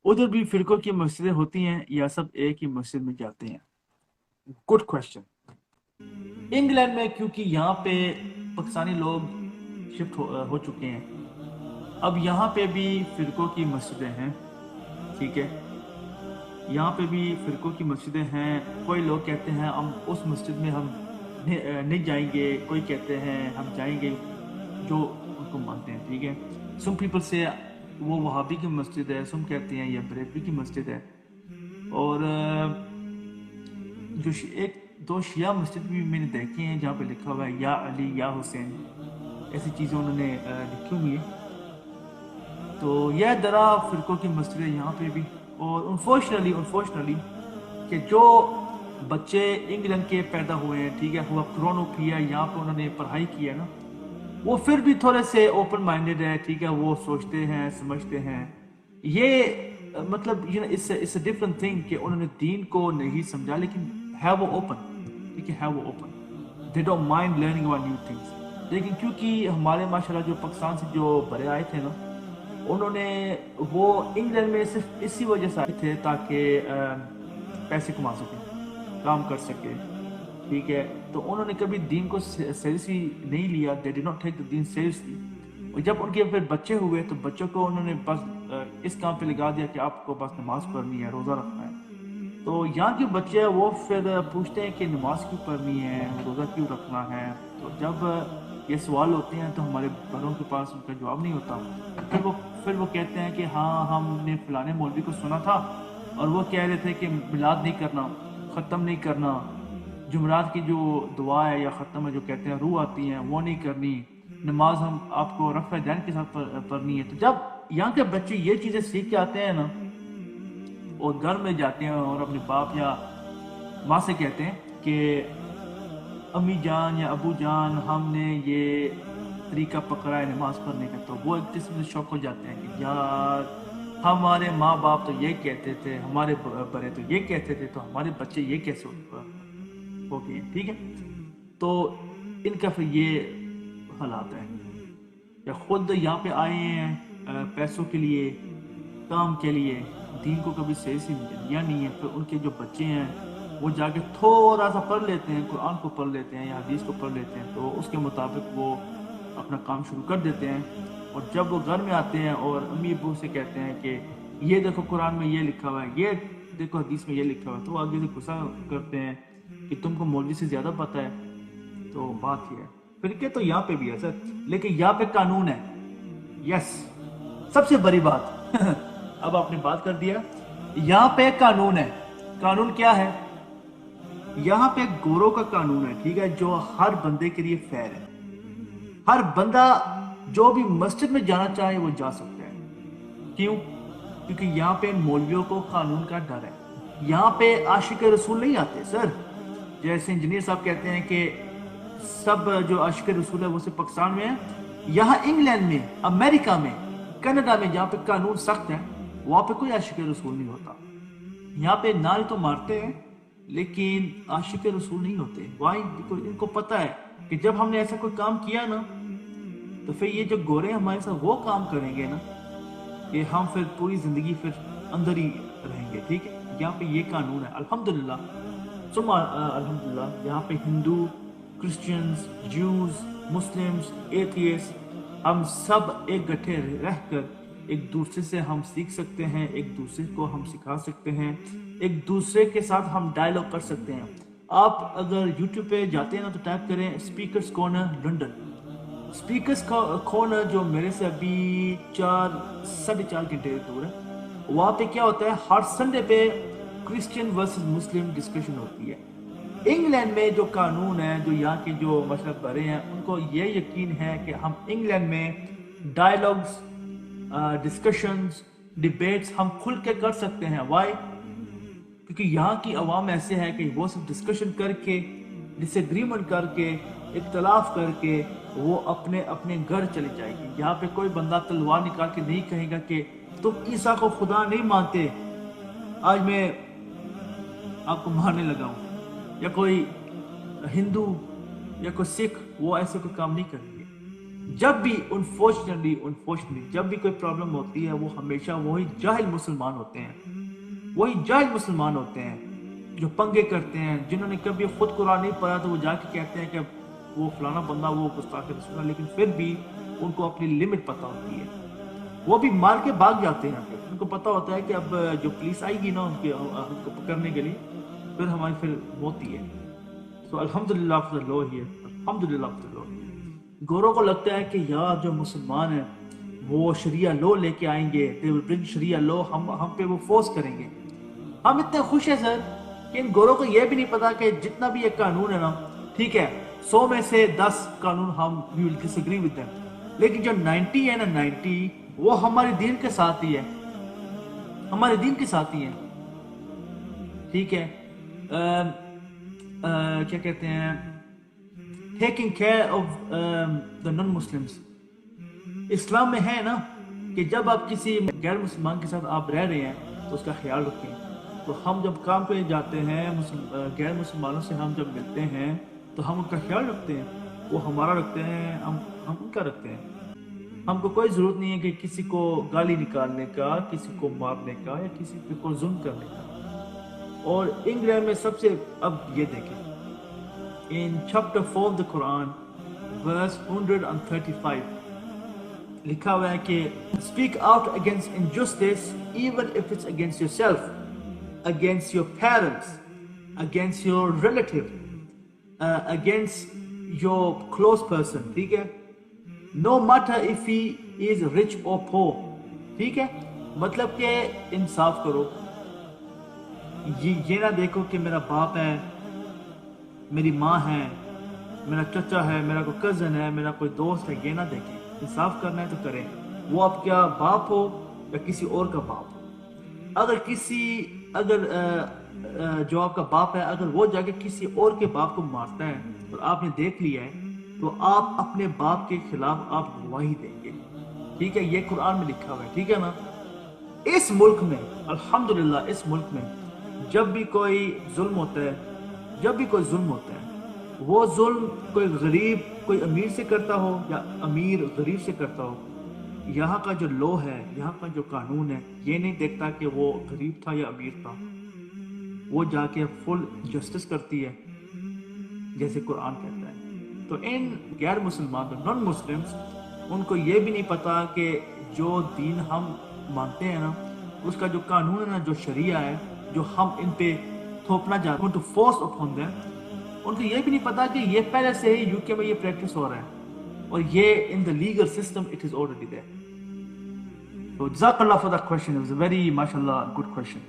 उधर भी फिरकों की मस्जिदें होती हैं या सब एक ही मस्जिद में जाते हैं? Good question. इंग्लैंड में क्योंकि यहाँ पे पाकिस्तानी लोग शिफ्ट हो चुके हैं, अब यहाँ पे भी फिरकों की मस्जिदें हैं। ठीक है, यहाँ पे भी फिरकों की मस्जिदें हैं। कोई लोग कहते हैं हम उस मस्जिद में हम नहीं जाएंगे, कोई कहते हैं हम जाएंगे, जो उनको मानते हैं। ठीक है, सम पीपल से वो वहाबी की मस्जिद है, सम कहते हैं ये बरेलवी की मस्जिद है। और एक दो शिया मस्जिद भी मैंने देखी हैं जहाँ पे लिखा हुआ है या अली या हुसैन, ऐसी चीज़ें उन्होंने लिखी हुई है। तो यह दरा फिरकों की मस्जिद है यहाँ पे भी। और अनफॉर्चुनेटली कि जो बच्चे इंग्लैंड के पैदा हुए हैं, ठीक है, हुआ क्रोनो किया यहाँ पे उन्होंने पढ़ाई की है ना, वो फिर भी थोड़े से ओपन माइंडेड है। ठीक है, वो सोचते हैं, समझते हैं। ये मतलब इट्स अ डिफरेंट थिंग कि उन्होंने दीन को नहीं समझा, लेकिन है वो ओपन। ठीक है वो open, they don't mind learning about new things. लेकिन क्योंकि हमारे माशाल्लाह जो पाकिस्तान से जो बड़े आए थे ना, उन्होंने वो इंग्लैंड में सिर्फ इसी वजह से आए थे ताकि पैसे कमा सकें, काम कर सके। ठीक है, तो उन्होंने कभी दीन को सीरियसली नहीं लिया, they did not take the दीन सीरियसली। और जब उनके फिर बच्चे हुए तो बच्चों को उन्होंने बस इस काम पे लगा दिया कि आपको बस नमाज पढ़नी है, रोज़ा रखना है। तो यहाँ के बच्चे हैं वो फिर पूछते हैं कि नमाज क्यों पढ़नी है, रोज़ा क्यों रखना है। तो जब ये सवाल होते हैं तो हमारे बड़ों के पास उनका जवाब नहीं होता। फिर वो कहते हैं कि हाँ हमने फलाने मौलवी को सुना था और वो कह रहे थे कि मिलाद नहीं करना, ख़त्म नहीं करना, जुमरात की जो दुआ है या ख़त्म है जो कहते हैं रूह आती है वो नहीं करनी, नमाज हम आपको रफ़ा दैन के साथ पढ़नी है। तो जब यहाँ के बच्चे ये चीज़ें सीख के आते हैं ना, और घर में जाते हैं और अपने बाप या माँ से कहते हैं कि अम्मी जान या अबू जान हमने ये तरीका पकड़ा है नमाज पढ़ने का, तो वो एक किस्म से शौक हो जाते हैं कि यार हमारे माँ बाप तो ये कहते थे, हमारे बड़े तो ये कहते थे, तो हमारे बच्चे ये कैसे हो गए। ठीक है, तो इनका फिर ये हालात है, या खुद यहाँ पे आए हैं पैसों के लिए, काम के लिए, दीन को कभी सही से लिया नहीं है। फिर उनके जो बच्चे हैं वो जाके थोड़ा सा पढ़ लेते हैं, कुरान को पढ़ लेते हैं या हदीस को पढ़ लेते हैं, तो उसके मुताबिक वो अपना काम शुरू कर देते हैं। और जब वो घर में आते हैं और अम्मी अबू से कहते हैं कि ये देखो कुरान में ये लिखा हुआ है, ये देखो हदीस में ये लिखा हुआ है, तो वो आगे से गुस्सा करते हैं कि तुमको मौलवी से ज़्यादा पता है। तो बात ये है, फिर तो यहाँ पे भी है सर, लेकिन यहाँ पे कानून है। यस, सबसे बड़ी बात अब आपने बात कर दिया, यहाँ पे कानून है। कानून क्या है? यहाँ पे गोरों का कानून है, ठीक है, जो हर बंदे के लिए फेयर है। हर बंदा जो भी मस्जिद में जाना चाहे वो जा सकता है। क्यों? क्योंकि यहाँ पे मौलवियों को कानून का डर है। यहाँ पे आशिक रसूल नहीं आते सर। जैसे इंजीनियर साहब कहते हैं कि सब जो आशिक रसूल है वो सिर्फ पाकिस्तान में है। यहाँ इंग्लैंड में, अमेरिका में, कनाडा में जहाँ पे कानून सख्त है, वहाँ पे कोई आशिक रसूल नहीं होता। यहाँ पे नारे तो मारते हैं लेकिन आशिक रसूल नहीं होते। वाई? इनको पता है कि जब हमने ऐसा कोई काम किया ना, तो फिर ये जो गोरे हमारे साथ वो काम करेंगे ना, कि हम फिर पूरी जिंदगी फिर अंदर ही रहेंगे। ठीक है, यहाँ पे ये कानून है अल्हम्दुलिल्लाह। सुमा अल्हम्दुलिल्लाह, यहाँ पे Hindu, Christians, Jews, Muslims, atheist, हम सब एक गठे रहकर एक दूसरे से हम सीख सकते हैं, एक दूसरे को हम सिखा सकते हैं, एक दूसरे के साथ हम डायलॉग कर सकते हैं। आप अगर यूट्यूब पे जाते हैं ना तो टाइप करें speakers corner London. Speakers corner जो मेरे से अभी 4 साढ़े 4 घंटे दूर है, वहाँ पे क्या होता है, हर संडे पे क्रिश्चियन वर्सेस मुस्लिम डिस्कशन होती है। इंग्लैंड में जो कानून है, जो यहाँ के जो मशरक बड़े हैं, उनको ये यकीन है कि हम इंग्लैंड में डायलॉग्स, डिस्कशंस, डिबेट्स हम खुल के कर सकते हैं। वाई? क्योंकि यहाँ की आवाम ऐसे है कि वो सब डिस्कशन करके, डिसएग्रीमेंट करके, इख्तलाफ करके वो अपने अपने घर चली जाएगी। यहाँ पे कोई बंदा तलवार निकाल के नहीं कहेगा कि तुम ईसा को खुदा नहीं मानते, आज मैं आपको मारने लगा हूँ। या कोई हिंदू या कोई सिख वो ऐसे कोई काम नहीं करेंगे। جب بھی انفارچونیٹلی جب بھی کوئی پرابلم ہوتی ہے وہ ہمیشہ وہی جاہل مسلمان ہوتے ہیں جو پنگے کرتے ہیں، جنہوں نے کبھی خود قرآن نہیں پڑھا تو وہ جا کے کہتے ہیں کہ وہ فلانا بندہ وہ گستاخ رسول ہے، لیکن پھر بھی ان کو اپنی لمٹ پتہ ہوتی ہے، وہ بھی مار کے بھاگ جاتے ہیں، پھر ان کو پتہ ہوتا ہے کہ اب جو پولیس آئے گی نا ان کو پکڑنے کے لیے پھر ہماری پھر ہوتی ہے. سو الحمدللہ فار دا لاء ہیئر، الحمدللہ فار دا لاء. گوروں کو لگتا ہے کہ یار جو مسلمان ہیں وہ شریعہ لو لے کے آئیں گے، they will bring شریعہ لو، ہم پہ وہ فورس کریں گے. ہم اتنے خوش ہیں سر کہ ان گوروں کو یہ بھی نہیں پتا کہ جتنا بھی یہ قانون ہے نا، ٹھیک ہے 100 میں سے 10 قانون ہم we will disagree with them، لیکن جو 90 ہے نا 90 وہ ہمارے دین کے ساتھ ہی ہے، ہمارے دین کے ساتھ ہی ہے. ٹھیک ہے، کیا کہتے ہیں، taking care of the non-Muslims. اسلام میں ہے نا کہ جب آپ کسی غیر مسلمان کے ساتھ آپ رہ رہے ہیں تو اس کا خیال رکھیں. تو ہم جب کام پہ جاتے ہیں غیر مسلمانوں سے ہم جب ملتے ہیں تو ہم ان کا خیال رکھتے ہیں، وہ ہمارا رکھتے ہیں، ہم ان کا رکھتے ہیں. ہم کو کوئی ضرورت نہیں ہے کہ کسی کو گالی نکالنے کا، کسی کو مارنے کا یا کسی کو ظلم کرنے کا. اور انگلینڈ میں سب سے، اب یہ دیکھیں in chapter 4 of the Quran verse 135 لکھا ہوا ہے کہ speak out against injustice even if it's against yourself, against your parents, against your relative, against your close person. ٹھیک ہے، no matter if he is rich or poor. ٹھیک ہے، مطلب کہ انصاف کرو، یہ نہ دیکھو کہ میرا باپ ہے، میری ماں ہے، میرا چچا ہے، میرا کوئی کزن ہے، میرا کوئی دوست ہے، یہ نہ دیکھیں. انصاف کرنا ہے تو کریں، وہ آپ کا باپ ہو یا کسی اور کا باپ ہو. اگر جو آپ کا باپ ہے اگر وہ جا کے کسی اور کے باپ کو مارتا ہے اور آپ نے دیکھ لیا ہے تو آپ اپنے باپ کے خلاف آپ گواہی دیں گے. ٹھیک ہے، یہ قرآن میں لکھا ہوا ہے. ٹھیک ہے نا. اس ملک میں الحمدللہ اس ملک میں جب بھی کوئی ظلم ہوتا ہے وہ ظلم کوئی غریب کوئی امیر سے کرتا ہو یا امیر غریب سے کرتا ہو، یہاں کا جو لو ہے، یہاں کا جو قانون ہے، یہ نہیں دیکھتا کہ وہ غریب تھا یا امیر تھا، وہ جا کے فل جسٹس کرتی ہے جیسے قرآن کہتا ہے. تو ان غیر مسلمان نان مسلمز ان کو یہ بھی نہیں پتا کہ جو دین ہم مانتے ہیں نا اس کا جو قانون ہے نا، جو شریعہ ہے، جو ہم ان پہ تھوپنا چاہتے ہیں، ٹو فورس اپون دیم، ان کو یہ بھی نہیں پتا کہ یہ پہلے سے ہی یو کے میں یہ پریکٹس ہو رہا ہے اور یہ in the legal system it is already there. So جزاک اللہ for that question. It was a very mashallah good question.